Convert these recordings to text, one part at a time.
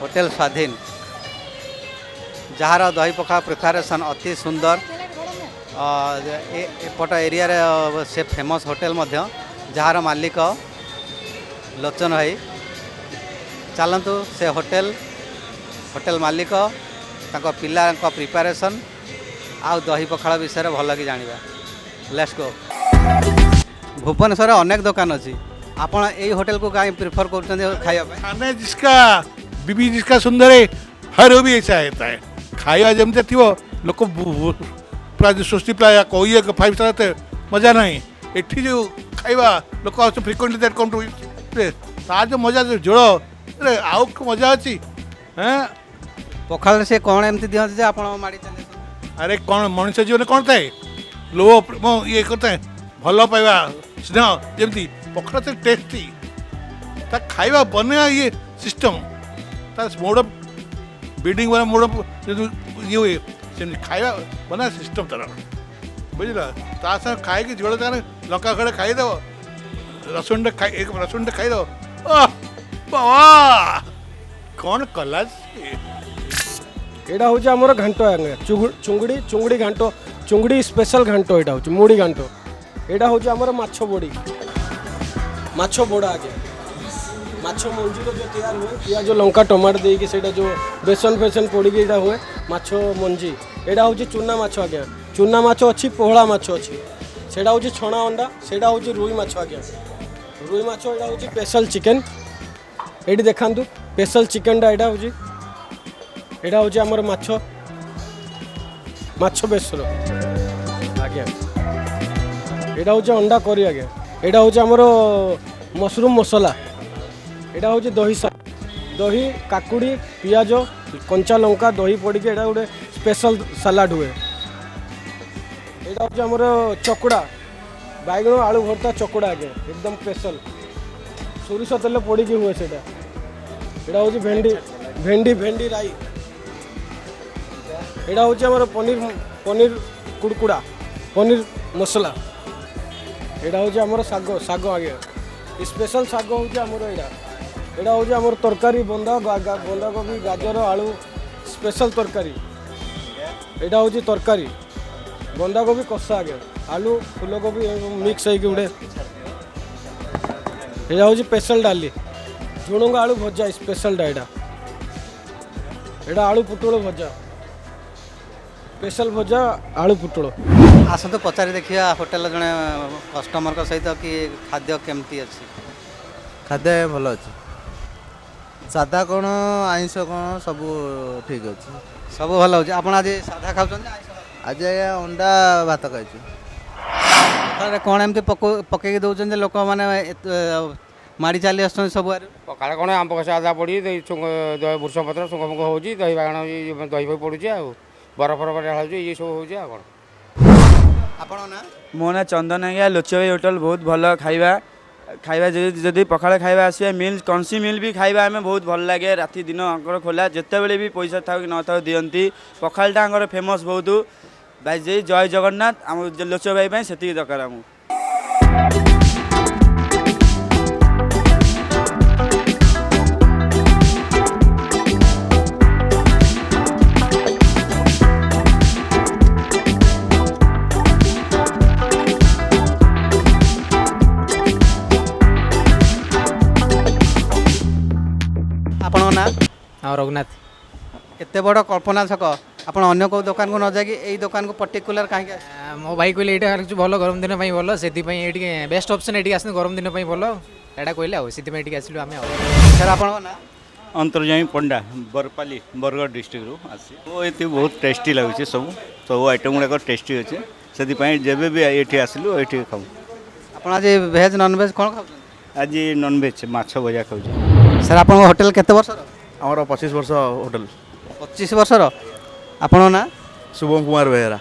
Hotel स्वाधीन jar दही पखाल preparation अति सुंदर एपट एरिया रे से फेमस होटेल जार मालिक लोचन भाई चलतु से होटेल होटेल मालिक तांको पिला प्रिपारेसन आउ दही पखाल विषय भल कि जाना लेट्स गो। भुवनेश्वर अनेक दुकान अच्छी आपण यही होटल को कहीं प्रिफर कर खाना जिसका बीबी जिसका सुंदर है हर वो भी ऐसा रहता है। खाया जमते थी वो लोग पूरा जो सोचती प्लाया कोई 5 स्टार थे मजा नहीं एठी जो खाइबा लोग आस फ्रिक्वेंटली दैट कम टू तार जो मजा जो जोड़ अरे आउ मजा अच्छी हैं पखाल से कौन एमती दिहते जे आपण माड़ी चले अरे कौन मनुष्य जीवन कौन थाए लोभ ये करते हैं भल पाइबा स्नेह जमती पखाल से टेस्टी ता खाइबा बने ये सिस्टम ता मोड ऑफ बिल्डिंग वाला मोड ऑफ ये हुए सेमती खाइबा बना सिस्टम तरह बुझला ता संग खाए कि जोड़ ताने लंका खड़े खाई दो रसुन खाई एक रसुन खाई दो बाबा कौन कला एटा हूँ आमर घाट आगे चुंगड़ी चुंगड़ी घाट चुंगड़ी स्पेशल घाट यहाँ हूँ मुड़ी घाट यहाँ हूँ आमर माछ बोड़ी माछ बोड़ा आगे माछ मंजी जो तैयार हुए पियाज लंका टमाटर देकी से जो बेसन फेसन पड़ी हुए माछ मंजी यहाँ हूँ चूना माछ आज्ञा चूना माछ अच्छी पोहला माछ अच्छी से हूँ छणा अंडा से हूँ रुई माछ आज्ञा रुई माछ यहाँ हूँ स्पेशल चिकेन ये देखा स्पेशल चिकेनटा यहाँ हूँ यहाँ हूँ आमर माछ माछ बेसर आज्ञा यहाँ हूँ अंडा करी आज्ञा यहाँ हूँ आमर मशरूम मसला यहाँ हूँ दही दही काकुड़ी पियाज कंचा लंका दही पड़ी यहाँ गोटे स्पेशल सलाड हुए यहाँ हूँ आमर चकुड़ा बैगण आलू भर्ता चकुड़ा आगे एकदम स्पेशल सोरिष तेल पड़ी हुए से यहाँ हूँ भेंडी भेंडी भेंडी राई यहाँ हूँ आमर पनीर पनीर कुड़कुड़ा पनीर मसला यहाँ हूँ आमर शाग शाग आगे स्पेशल शाग हूँ आमर यहाँ हूँ आमर तरकारी बंधा बंधा कोबी गाजर आलू स्पेशल तरकारी यहाँ हूँ तरकारी बंधा कोबी कषा आगे आलू फूलकोबी मिक्स होगी गोटे यहाँ हूँ स्पेशल डाली झुणुंग आलू भजा स्पेशल डाइटा यहाँ आलू पुटल भजा स्पेशल भजा आलू पुटल आसतु पचारि देखिए होटेल जड़े कस्टमर सहित कि खाद्य केमती अच्छी खाद्य भल अच्छे सादा कौन आइंस कौन सब ठीक अच्छे सब भल हो आज साधा खाऊँ आज आज्ञा अंडा भात खाई कौन एमती पकई दौरान लोक मैंने माड़ी चली आस सब पकाड़ कौन आंब कषा आदा पड़ी भूषण पत्र सुंग फुंग हो दही बागण दही फही पड़ुଛି ଆଉ बरफ बरफ ढालुଛି ये सब हो कौन आपण ना मो ना चंदन आज्ञा लोचभाई होटेल बहुत भल खाइबा खाइबा जदि पखाड़ खाइबा आसिया मिल कौनसी मिल भी खाइबा हमें बहुत भल लगे राति दिन आंकर खोला जिते बड़े भी पैसा था कि न था दियंती पखाड़टा आंकर फेमस बहुत भाई जय जय जगन्नाथ आम लोचभाई से दरकार आम आपण ना हाँ रघुनाथ एत बड़ कल्पना छक आप अन्य को दुकान को न जाकि यही दुकान को पर्टिकुलर कहीं मो भाई कहले ये भल गरम दिन भल से बेस्ट ऑप्शन ये आस गरम दिन भल यहाँ कहले से आसलु आम सर आपण ना अंतर्जामी पंडा बरपाली बरगढ़ डिस्ट्रिक्ट रू आसी ये बहुत टेस्टी लगुच सब सब आइटम गुड़ाक टेस्टी अच्छे से जब भी ये आसलु ये खाऊ आप आज भेज नॉन भेज कौन खाऊ आज नॉनभेज माछ भजा खाऊ सर आप होटेल केते वर्ष आमर 25 वर्ष होटेल 25 वर्षर आपण ना शुभम कुमार बेहेरा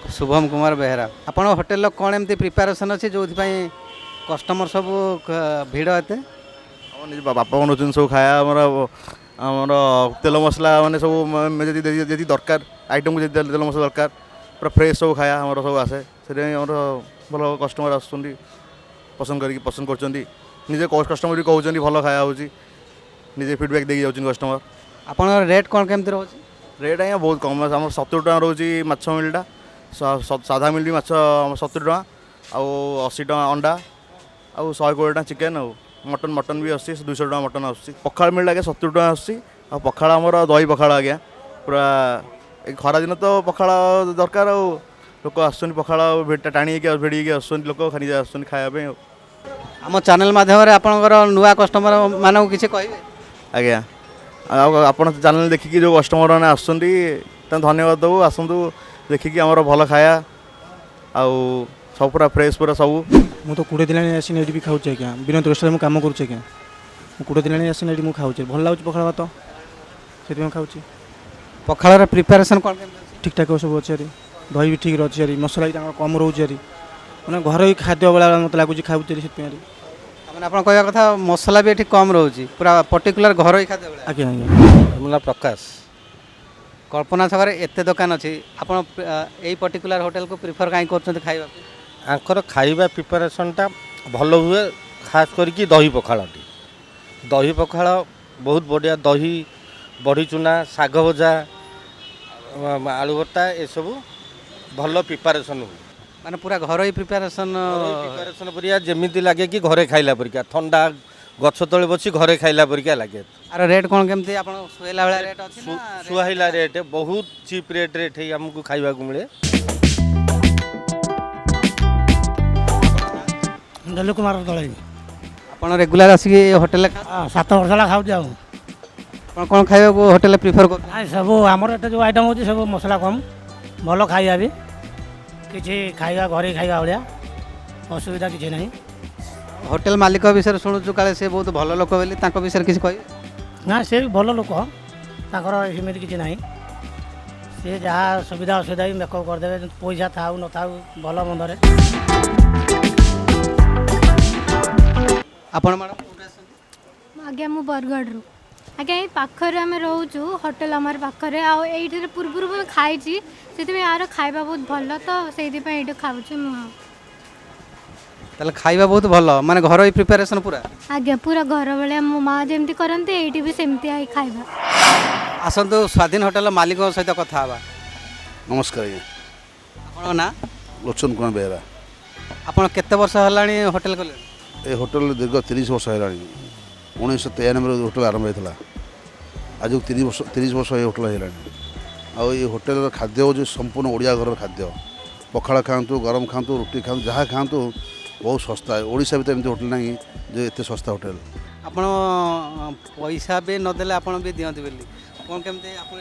शुभम कुमार बेहेरा आपण होटेल कौन एमती प्रिपेरेसन अच्छे जो कस्टमर सब भिड़ एते निज बापा बनाऊँ सब खाया आमर तेल मसला मैंने सब जी दरकार आइटम को तेल मसला दरकार पूरा फ्रेश सब खाया आमर सब आसे से भल कस्टमर आसुँच पसंद करके पसंद कर निजे कस्टमर भी कहते भल खाया हो ନିଜେ ଫିଡ଼ବ୍ୟାକ୍ ଦେଇକି ଯାଉଛନ୍ତି କଷ୍ଟମର। ଆପଣଙ୍କର ରେଟ୍ କ'ଣ କେମିତି ରହୁଛି? ରେଟ୍ ଆଜ୍ଞା ବହୁତ କମ୍ ଆମର 70 ଟଙ୍କା ରହୁଛି ମାଛ ମିଲ୍ଟା, ସାଧା ମିଲ୍ ବି ମାଛ 70 ଟଙ୍କା, ଆଉ 80 ଟଙ୍କା ଅଣ୍ଡା, ଆଉ 120 ଟଙ୍କା ଚିକେନ୍, ଆଉ ମଟନ୍ ବି ଆସୁଛି 200 ଟଙ୍କା ମଟନ୍ ଆସୁଛି। ପଖାଳ ମିଲ୍ ଆଜ୍ଞା 70 ଟଙ୍କା ଆସୁଛି, ଆଉ ପଖାଳ ଆମର ଦହି ପଖାଳ ଆଜ୍ଞା ପୁରା ଏ ଖରାଦିନ ତ ପଖାଳ ଦରକାର, ଆଉ ଲୋକ ଆସୁଛନ୍ତି ପଖାଳ ଟାଣି ହେଇକି ଭିଡ଼ି ହେଇକି ଆସୁଛନ୍ତି ଲୋକ ନିଜେ ଆସୁଛନ୍ତି ଖାଇବା ପାଇଁ। ଆଉ ଆମ ଚ୍ୟାନେଲ୍ ମାଧ୍ୟମରେ ଆପଣଙ୍କର ନୂଆ କଷ୍ଟମର ମାନଙ୍କୁ କିଛି କହିବେ? ଆଜ୍ଞା ଆଉ ଆପଣ ଚ୍ୟାନେଲ୍ ଦେଖିକି ଯେଉଁ କଷ୍ଟମର ମାନେ ଆସୁଛନ୍ତି ତାଙ୍କୁ ଧନ୍ୟବାଦ ଦେବୁ। ଆସନ୍ତୁ ଦେଖିକି ଆମର ଭଲ ଖାଇବା, ଆଉ ସବୁ ପୁରା ଫ୍ରେଶ୍ ପୁରା ସବୁ। ମୁଁ ତ 20 ଦିନ ହେଲାଣି ଆସିନି ଏଠି ବି ଖାଉଛି ଆଜ୍ଞା। ବିନୋଦ ରେଷ୍ଟୁରାଣ୍ଟ ମୁଁ କାମ କରୁଛି ଆଜ୍ଞା। ମୁଁ 20 ଦିନ ହେଲାଣି ଆସିନି ଏଠି ମୁଁ ଖାଉଛି, ଭଲ ଲାଗୁଛି ପଖାଳ ଭାତ, ସେଥିପାଇଁ ଖାଉଛି। ପଖାଳର ପ୍ରିପାରେସନ୍ କ'ଣ କେମିତି ଅଛି? ଠିକ୍ଠାକ୍ ସବୁ ଅଛି ଆରି, ଦହି ବି ଠିକ୍ ଅଛି ଆରି, ମସଲା ବି ତାଙ୍କର କମ୍ ରହୁଛି ଆରି, ମାନେ ଘରୋଇ ଖାଦ୍ୟ ଭଳିଆ ମୋତେ ଲାଗୁଛି ଖାଉଛି ସେଥିପାଇଁ ଆରି। ମାନେ ଆପଣ କହିବା କଥା ମସଲା ବି ଏଠି କମ୍ ରହୁଛି, ପୁରା ପର୍ଟିକୁଲାର ଘରୋଇ ଖାଦ୍ୟ ଭଳିଆ। ଆଜ୍ଞା ଆଜ୍ଞା। ମୋ ନାଁ ପ୍ରକାଶ। କଳ୍ପନା ଛକରେ ଏତେ ଦୋକାନ ଅଛି, ଆପଣ ଏଇ ପର୍ଟିକୁଲାର ହୋଟେଲକୁ ପ୍ରିଫର କାହିଁ କରୁଛନ୍ତି ଖାଇବାକୁ? ଆଙ୍କର ଖାଇବା ପ୍ରିପାରେସନ୍ଟା ଭଲ ହୁଏ, ଖାସ୍ କରିକି ଦହି ପଖାଳଟି। ଦହି ପଖାଳ ବହୁତ ବଢ଼ିଆ, ଦହି, ବଢ଼ି ଚୁନା, ଶାଗ ଭଜା, ଆଳୁ ଭର୍ତ୍ତା ଏସବୁ ଭଲ ପ୍ରିପାରେସନ୍ ହୁଏ। ମାନେ ପୁରା ଘରୋଇ ପ୍ରିପାରେସନ୍ ପରିକା ଯେମିତି ଲାଗେ କି ଘରେ ଖାଇଲା ପରିକା, ଥଣ୍ଡା ଗଛ ତଳେ ବସି ଘରେ ଖାଇଲା ପରିକା ଲାଗେ। ଆର ରେଟ୍ କ'ଣ କେମିତି ଆପଣ ଶୁଏଲା ଭଳିଆ ରେଟ୍ ଅଛି? ସୁହାଇଲା ରେଟ୍, ବହୁତ ଚିପ୍ ରେଟ୍ରେ ଏଠି ଆମକୁ ଖାଇବାକୁ ମିଳେ। ଦେଲୁ କୁମାର ଦଳେଇ। ଆପଣ ରେଗୁଲାର ଆସିକି ହୋଟେଲରେ 7 ବର୍ଷ ହେଲା ଖାଉଛି। ଆଉ ଆପଣ କ'ଣ ଖାଇବାକୁ ହୋଟେଲରେ ପ୍ରିଫର କରୁଛନ୍ତି? ସବୁ ଆମର ଏଠି ଯେଉଁ ଆଇଟମ୍ ହେଉଛି ସବୁ ମସଲା କମ୍, ଭଲ ଖାଇବା ବି, କିଛି ଖାଇବା ଘରେ ଖାଇବା ଭଳିଆ, ଅସୁବିଧା କିଛି ନାହିଁ। ହୋଟେଲ ମାଲିକ ବିଷୟରେ ଶୁଣୁଛୁ କାଳେ ସେ ବହୁତ ଭଲ ଲୋକ ବୋଲି, ତାଙ୍କ ବିଷୟରେ କିଛି କହିବେ? ନା ସେ ବି ଭଲ ଲୋକ, ତାଙ୍କର ସେମିତି କିଛି ନାହିଁ। ସେ ଯାହା ସୁବିଧା ଅସୁବିଧା ବି ମେକଅପ୍ କରିଦେବେ, ପଇସା ଥାଉ ନଥାଉ ଭଲ ମନ୍ଦରେ। ଆପଣ ମ୍ୟାଡ଼ାମ୍ କୋଉଠି ଆସନ୍ତି? ଆଜ୍ଞା ମୁଁ ବରଗଡ଼ରୁ। ଆଜ୍ଞା ଏଇ ପାଖରେ ଆମେ ରହୁଛୁ, ହୋଟେଲ ଆମର ପାଖରେ, ଆଉ ଏଇଠାରେ ପୂର୍ବରୁ ମୁଁ ଖାଇଛି, ସେଥିପାଇଁ ଆର ଖାଇବା ବହୁତ ଭଲ, ତ ସେଇଥିପାଇଁ ଏଇଠି ଖାଉଛି ମୁଁ। ତାହେଲେ ଖାଇବା ବହୁତ ଭଲ, ମାନେ ଘରୋଇ ପ୍ରିପାରେସନ୍ ପୁରା? ଆଜ୍ଞା ପୁରା ଘର ଭଳିଆ, ମୋ ମା ଯେମିତି କରନ୍ତି ଏଇଠି ବି ସେମିତି ଖାଇବା। ଆସନ୍ତୁ ସ୍ୱାଧୀନ ହୋଟେଲ ମାଲିକଙ୍କ ସହିତ କଥା ହେବା। ନମସ୍କାର ଆଜ୍ଞା। ଆପଣଙ୍କ ନାଁ? ଲୋଚନ କୁମାର ବେହେରା। ଆପଣ କେତେ ବର୍ଷ ହେଲାଣି ହୋଟେଲ କଲେଣି? ଏ ହୋଟେଲ ଦୀର୍ଘ 30 ବର୍ଷ ହେଲାଣି। 1993ରେ ହୋଟେଲ ଆରମ୍ଭ ହେଇଥିଲା, ଆଜକୁ 30 ବର୍ଷ ଏ ହୋଟେଲ ହେଇଗଲାଣି। ଆଉ ଏ ହୋଟେଲର ଖାଦ୍ୟ ହେଉଛି ସମ୍ପୂର୍ଣ୍ଣ ଓଡ଼ିଆ ଘରର ଖାଦ୍ୟ। ପଖାଳ ଖାଆନ୍ତୁ, ଗରମ ଖାଆନ୍ତୁ, ରୁଟି ଖାଆନ୍ତୁ, ଯାହା ଖାଆନ୍ତୁ, ବହୁତ ଶସ୍ତା। ଓଡ଼ିଶା ଭିତରେ ଏମିତି ହୋଟେଲ ନାହିଁ ଯେ ଏତେ ଶସ୍ତା ହୋଟେଲ। ଆପଣ ପଇସା ବି ନଦେଲେ ଆପଣ ବି ଦିଅନ୍ତି ବୋଲି, କ'ଣ କେମିତି ଆପଣ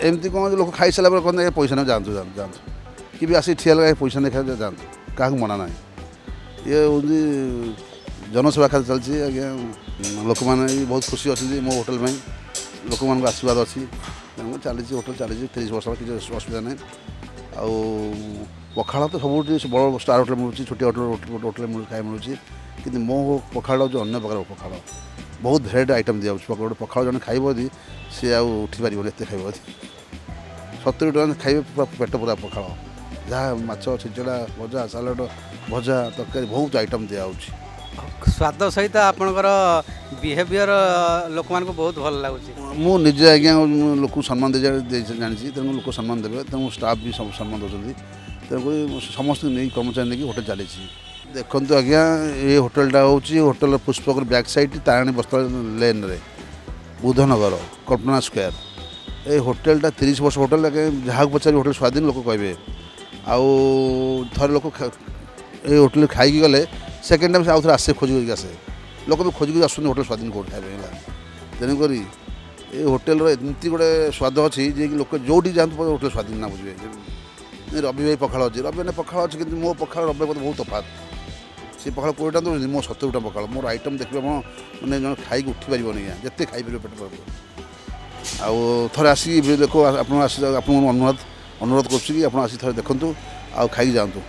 ଏମିତି କ'ଣ ଲୋକ ଖାଇସାରିଲା ପରେ କହନ୍ତି ପଇସା ନେଇ ଯାଆନ୍ତୁ ଯାଆନ୍ତୁ, କି ବି ଆସି ଠିଆ ହେଲେ ପଇସା ନେଇ ଖାଇ ଯାଆନ୍ତୁ, କାହାକୁ ମନା ନାହିଁ। ଇଏ ହେଉଛି ଜନସେବା ଖାଦ୍ୟ ଚାଲିଛି ଆଜ୍ଞା। ଲୋକମାନେ ବି ବହୁତ ଖୁସି ଅଛନ୍ତି ମୋ ହୋଟେଲ ପାଇଁ, ଲୋକମାନଙ୍କ ଆଶୀର୍ବାଦ ଅଛି, ତେଣୁ ଚାଲିଛି ହୋଟେଲ ଚାଲିଛି 30 ବର୍ଷ, କିଛି ଅସୁବିଧା ନାହିଁ। ଆଉ ପଖାଳ ତ ସବୁଠି ବଡ଼ ଷ୍ଟାର ହୋଟେଲ ମିଳୁଛି, ଛୋଟିଆ ହୋଟେଲ ଖାଇବା ମିଳୁଛି, କିନ୍ତୁ ମୋ ପଖାଳ ହେଉଛି ଅନ୍ୟ ପ୍ରକାର ପଖାଳ। ବହୁତ ଭେରାଇଟି ଆଇଟମ୍ ଦିଆଯାଉଛି। ଗୋଟେ ପଖାଳ ଜଣେ ଖାଇବ ଯଦି ସିଏ ଆଉ ଉଠିପାରିବନି, ଏତେ ଖାଇବ ଯଦି। 70 ଟଙ୍କା ଖାଇବେ ପୁରା ପେଟ ପୁରା ପଖାଳ, ଯାହା ମାଛ ଛିଞ୍ଚଡ଼ା, ଭଜା, ସାଲାଡ଼, ଭଜା, ତରକାରୀ, ବହୁତ ଆଇଟମ୍ ଦିଆହେଉଛି। ସ୍ୱାଦ ସହିତ ଆପଣଙ୍କର ବିହେଭିଅର ଲୋକମାନଙ୍କୁ ବହୁତ ଭଲ ଲାଗୁଛି। ମୁଁ ନିଜେ ଆଜ୍ଞା ଲୋକଙ୍କୁ ସମ୍ମାନ ଜାଣିଛି, ତେଣୁ ଲୋକ ସମ୍ମାନ ଦେବେ, ତେଣୁ ଷ୍ଟାଫ୍ ବି ସବୁ ସମ୍ମାନ ଦେଉଛନ୍ତି, ତେଣୁକରି ସମସ୍ତଙ୍କୁ ନେଇ କର୍ମଚାରୀ ନେଇକି ହୋଟେଲ ଚାଲିଛି। ଦେଖନ୍ତୁ ଆଜ୍ଞା, ଏ ହୋଟେଲଟା ହେଉଛି ହୋଟେଲ ପୁଷ୍ପକର ବ୍ୟାକ୍ ସାଇଡ଼୍, ତାରିଣୀ ବସ୍ତ୍ର ଲେନ୍ରେ, ବୁଧନଗର, କଳ୍ପନା ସ୍କୋୟାର। ଏ ହୋଟେଲଟା 30 ବର୍ଷ ହୋଟେଲ, ଯାହାକୁ ପଚାରି ହୋଟେଲ ସ୍ୱାଧୀନ ଲୋକ କହିବେ। ଆଉ ଥରେ ଲୋକ ଏ ହୋଟେଲ ଖାଇକି ଗଲେ ସେକେଣ୍ଡ ଟାଇମ୍ ଆଉ ଥରେ ଆସେ, ଖୋଜି କରିକି ଆସେ। ଲୋକ ବି ଖୋଜି କରି ଆସୁଛନ୍ତି ହୋଟେଲ ସ୍ୱାଧୀନ କେଉଁଠି ଖାଇବା ହେଲା। ତେଣୁକରି ଏ ହୋଟେଲର ଏମିତି ଗୋଟେ ସ୍ୱାଦ ଅଛି ଯିଏକି ଲୋକ ଯେଉଁଠି ଯାଆନ୍ତୁ ହୋଟେଲ ସ୍ୱାଧୀନ ନା ବୁଝିବେ। ରବି ଭାଇ ପଖାଳ ଅଛି, ରବି ଭାଇ ପଖାଳ ଅଛି, କିନ୍ତୁ ମୋ ପଖାଳ ରବି ଭାଇ ବହୁତ ତଫାତ। ସେ ପଖାଳ 20 ଟଙ୍କା ଦେଉଛନ୍ତି, ମୋ 70 ଟଙ୍କା ପଖାଳ। ମୋର ଆଇଟମ୍ ଦେଖିବେ ଆପଣ, ମାନେ ଜଣେ ଖାଇକି ଉଠିପାରିବନି ଆଜ୍ଞା, ଯେତେ ଖାଇପାରିବ ପେଟ ପଡ଼ିବ। ଆଉ ଥରେ ଆସିକି ଲୋକ ଆପଣ ଆପଣଙ୍କୁ ଅନୁରୋଧ କରୁଛି କି ଆପଣ ଆସି ଥରେ ଦେଖନ୍ତୁ, ଆଉ ଖାଇକି ଯାଆନ୍ତୁ।